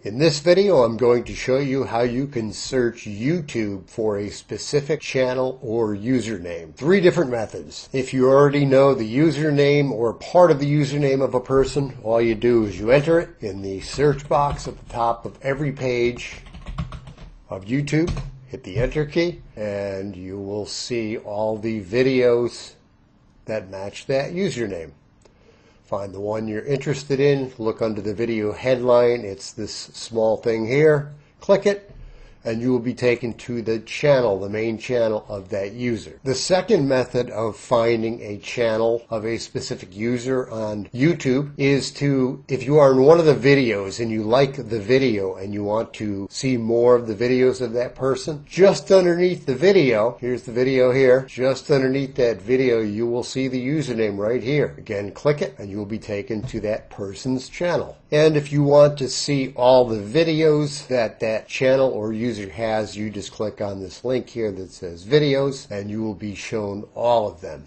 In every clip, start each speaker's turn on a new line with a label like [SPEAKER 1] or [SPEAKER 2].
[SPEAKER 1] In this video, I'm going to show you how you can search YouTube for a specific channel or username. 3 different methods. If you already know the username or part of the username of a person, all you do is you enter it in the search box at the top of every page of YouTube. Hit the enter key and you will see all the videos that match that username. Find the one you're interested in, look under the video headline, it's this small thing here, click it, and you will be taken to the channel, the main channel of that user. The second method of finding a channel of a specific user on YouTube is to, if you are in one of the videos and you like the video and you want to see more of the videos of that person, just underneath the video, here's the video here, just underneath that video you will see the username right here. Again, click it and you will be taken to that person's channel. And if you want to see all the videos that that channel or user has, you just click on this link here that says videos and you will be shown all of them.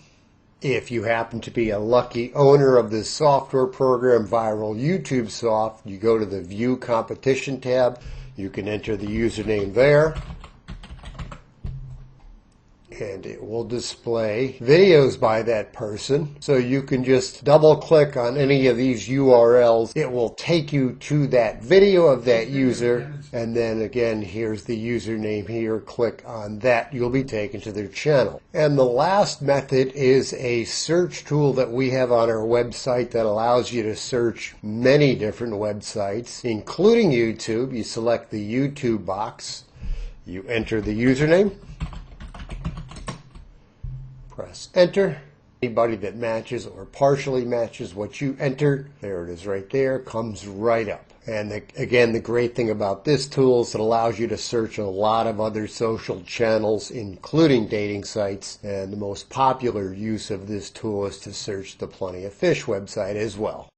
[SPEAKER 1] If you happen to be a lucky owner of this software program, Viral YouTube Soft, you go to the View Competition tab, you can enter the username there, and it will display videos by that person. So you can just double click on any of these URLs. It will take you to that video of that user. And then again, here's the username here. Click on that. You'll be taken to their channel. And the last method is a search tool that we have on our website that allows you to search many different websites, including YouTube. You select the YouTube box. You enter the username. Press enter. Anybody that matches or partially matches what you entered, there it is right there, comes right up. And again, the great thing about this tool is it allows you to search a lot of other social channels, including dating sites. And the most popular use of this tool is to search the Plenty of Fish website as well.